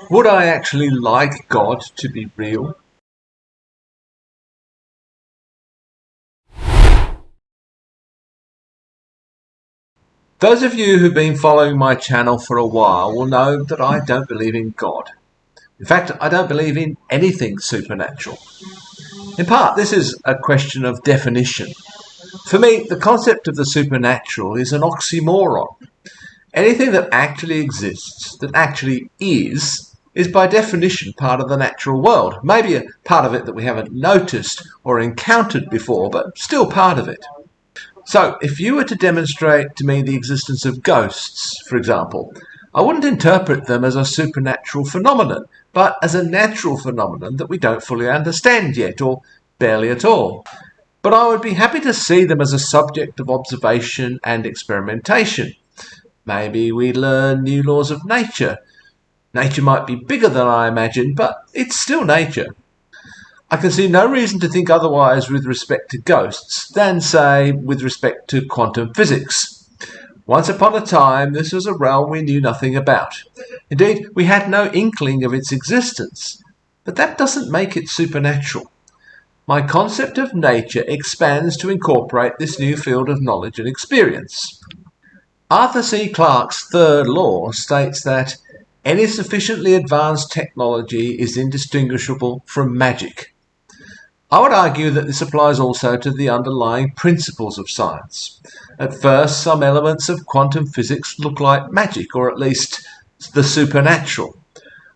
Would I actually like God to be real? Those of you who've been following my channel for a while will know that I don't believe in God. In fact, I don't believe in anything supernatural. In part, this is a question of definition. For me, the concept of the supernatural is an oxymoron. Anything that actually exists, that actually is by definition part of the natural world. Maybe a part of it that we haven't noticed or encountered before, but still part of it. So, if you were to demonstrate to me the existence of ghosts, for example, I wouldn't interpret them as a supernatural phenomenon, but as a natural phenomenon that we don't fully understand yet, or barely at all. But I would be happy to see them as a subject of observation and experimentation. Maybe we learn new laws of nature. Nature might be bigger than I imagined, but it's still nature. I can see no reason to think otherwise with respect to ghosts than, say, with respect to quantum physics. Once upon a time, this was a realm we knew nothing about. Indeed, we had no inkling of its existence. But that doesn't make it supernatural. My concept of nature expands to incorporate this new field of knowledge and experience. Arthur C. Clarke's third law states that any sufficiently advanced technology is indistinguishable from magic. I would argue that this applies also to the underlying principles of science. At first, some elements of quantum physics look like magic, or at least the supernatural.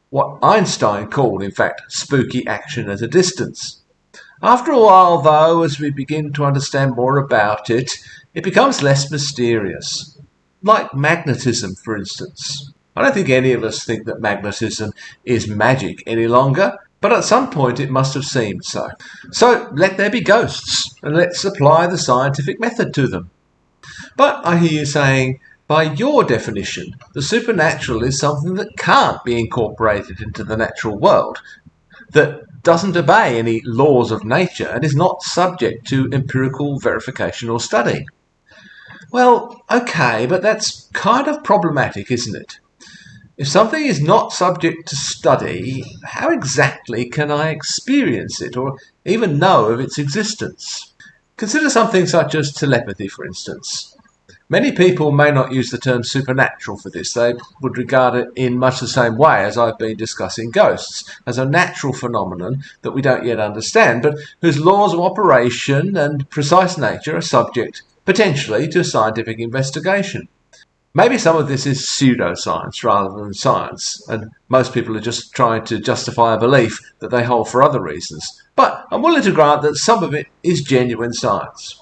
What Einstein called, in fact, spooky action at a distance. After a while, though, as we begin to understand more about it, it becomes less mysterious. Like magnetism, for instance. I don't think any of us think that magnetism is magic any longer, but at some point it must have seemed so. So let there be ghosts, and let's apply the scientific method to them. But I hear you saying, by your definition, the supernatural is something that can't be incorporated into the natural world, that doesn't obey any laws of nature and is not subject to empirical verification or study. Well, okay, but that's kind of problematic, isn't it? If something is not subject to study, how exactly can I experience it or even know of its existence? Consider something such as telepathy, for instance. Many people may not use the term supernatural for this. They would regard it in much the same way as I've been discussing ghosts, as a natural phenomenon that we don't yet understand, but whose laws of operation and precise nature are subject, potentially, to scientific investigation. Maybe some of this is pseudoscience rather than science, and most people are just trying to justify a belief that they hold for other reasons. But I'm willing to grant that some of it is genuine science.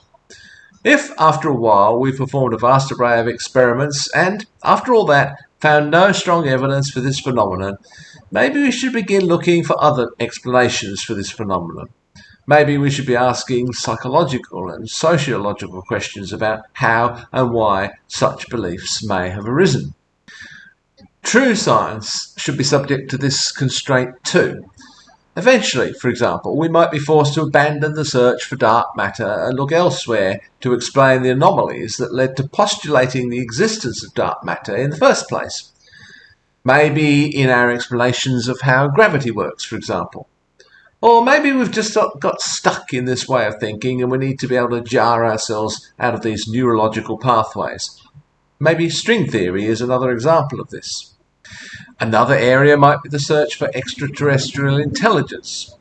If, after a while, we've performed a vast array of experiments and, after all that, found no strong evidence for this phenomenon, maybe we should begin looking for other explanations for this phenomenon. Maybe we should be asking psychological and sociological questions about how and why such beliefs may have arisen. True science should be subject to this constraint too. Eventually, for example, we might be forced to abandon the search for dark matter and look elsewhere to explain the anomalies that led to postulating the existence of dark matter in the first place. Maybe in our explanations of how gravity works, for example. Or maybe we've just got stuck in this way of thinking and we need to be able to jar ourselves out of these neurological pathways. Maybe string theory is another example of this. Another area might be the search for extraterrestrial intelligence.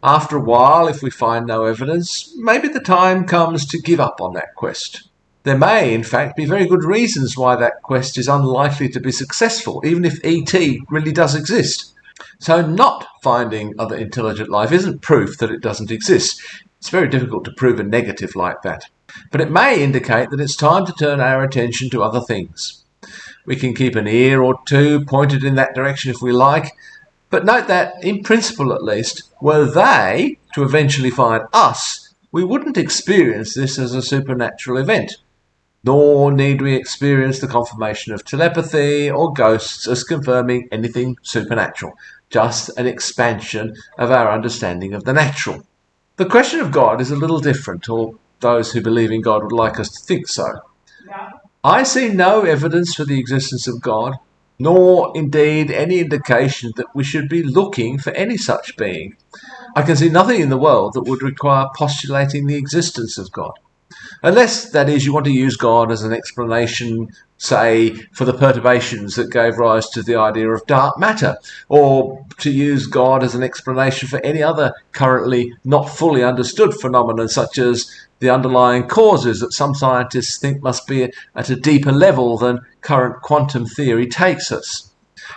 After a while, if we find no evidence, maybe the time comes to give up on that quest. There may, in fact, be very good reasons why that quest is unlikely to be successful, even if ET really does exist. So not finding other intelligent life isn't proof that it doesn't exist. It's very difficult to prove a negative like that. But it may indicate that it's time to turn our attention to other things. We can keep an ear or two pointed in that direction if we like, but note that, in principle at least, were they to eventually find us, we wouldn't experience this as a supernatural event. Nor need we experience the confirmation of telepathy or ghosts as confirming anything supernatural, just an expansion of our understanding of the natural. The question of God is a little different, or those who believe in God would like us to think so. I see no evidence for the existence of God, nor indeed any indication that we should be looking for any such being. I can see nothing in the world that would require postulating the existence of God. Unless, that is, you want to use God as an explanation, say, for the perturbations that gave rise to the idea of dark matter, or to use God as an explanation for any other currently not fully understood phenomenon, such as the underlying causes that some scientists think must be at a deeper level than current quantum theory takes us.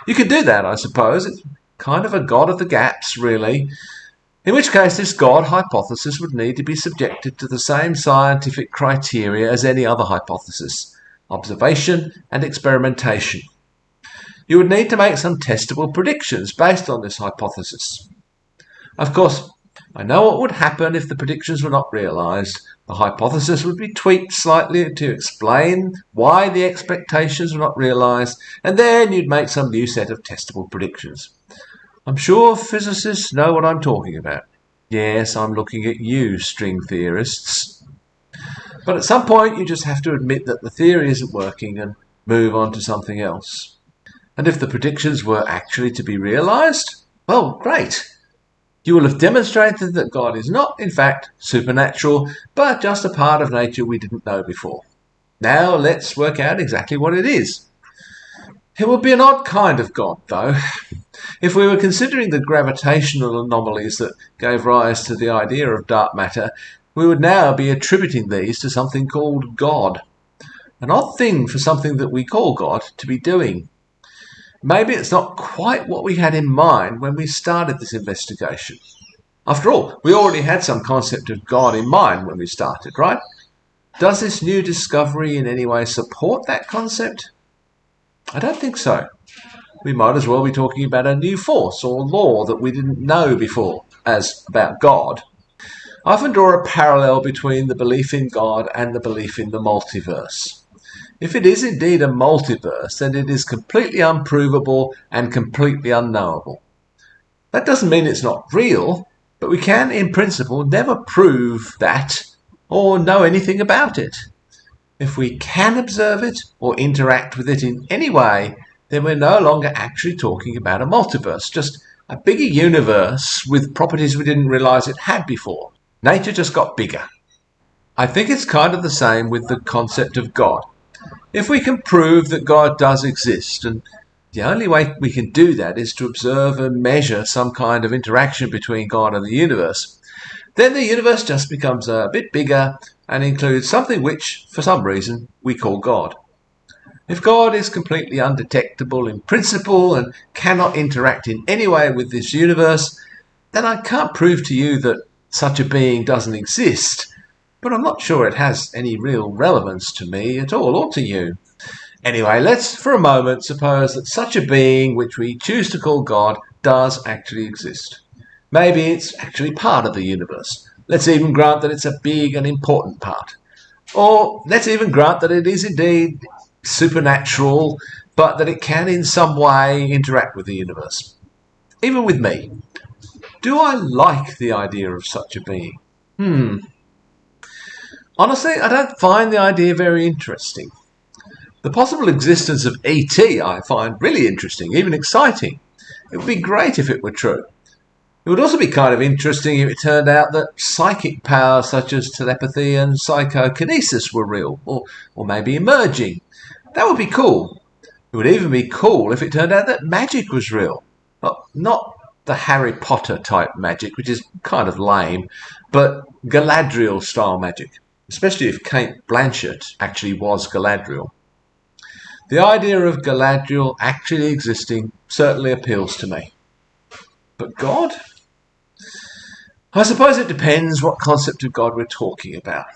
You could do that, I suppose. It's kind of a God of the gaps, really. In which case, this God hypothesis would need to be subjected to the same scientific criteria as any other hypothesis: observation and experimentation. You would need to make some testable predictions based on this hypothesis. Of course, I know what would happen if the predictions were not realised. The hypothesis would be tweaked slightly to explain why the expectations were not realised, and then you'd make some new set of testable predictions. I'm sure physicists know what I'm talking about. Yes, I'm looking at you, string theorists. But at some point, you just have to admit that the theory isn't working and move on to something else. And if the predictions were actually to be realised, well, great. You will have demonstrated that God is not, in fact, supernatural, but just a part of nature we didn't know before. Now let's work out exactly what it is. It would be an odd kind of God, though. If we were considering the gravitational anomalies that gave rise to the idea of dark matter, we would now be attributing these to something called God. An odd thing for something that we call God to be doing. Maybe it's not quite what we had in mind when we started this investigation. After all, we already had some concept of God in mind when we started, right? Does this new discovery in any way support that concept? I don't think so. We might as well be talking about a new force or law that we didn't know before, as about God. I often draw a parallel between the belief in God and the belief in the multiverse. If it is indeed a multiverse, then it is completely unprovable and completely unknowable. That doesn't mean it's not real, but we can, in principle, never prove that or know anything about it. If we can observe it or interact with it in any way, then we're no longer actually talking about a multiverse, just a bigger universe with properties we didn't realize it had before. Nature just got bigger. I think it's kind of the same with the concept of God. If we can prove that God does exist, and the only way we can do that is to observe and measure some kind of interaction between God and the universe, then the universe just becomes a bit bigger and includes something which, for some reason, we call God. If God is completely undetectable in principle and cannot interact in any way with this universe, then I can't prove to you that such a being doesn't exist, but I'm not sure it has any real relevance to me at all, or to you. Anyway, let's for a moment suppose that such a being, which we choose to call God, does actually exist. Maybe it's actually part of the universe. Let's even grant that it's a big and important part. Or let's even grant that it is indeed supernatural, but that it can in some way interact with the universe. Even with me. Do I like the idea of such a being? Honestly, I don't find the idea very interesting. The possible existence of ET I find really interesting, even exciting. It would be great if it were true. It would also be kind of interesting if it turned out that psychic powers such as telepathy and psychokinesis were real, or maybe emerging. That would be cool. It would even be cool if it turned out that magic was real. Well, not the Harry Potter type magic, which is kind of lame, but Galadriel style magic, especially if Cate Blanchett actually was Galadriel. The idea of Galadriel actually existing certainly appeals to me. But God? I suppose it depends what concept of God we're talking about.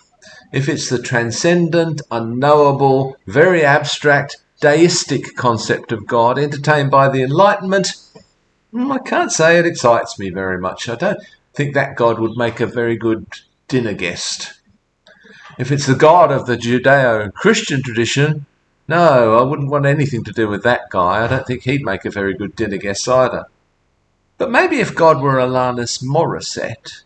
If it's the transcendent, unknowable, very abstract, deistic concept of God entertained by the Enlightenment, I can't say it excites me very much. I don't think that God would make a very good dinner guest. If it's the God of the Judeo-Christian tradition, no, I wouldn't want anything to do with that guy. I don't think he'd make a very good dinner guest either. But maybe if God were Alanis Morissette,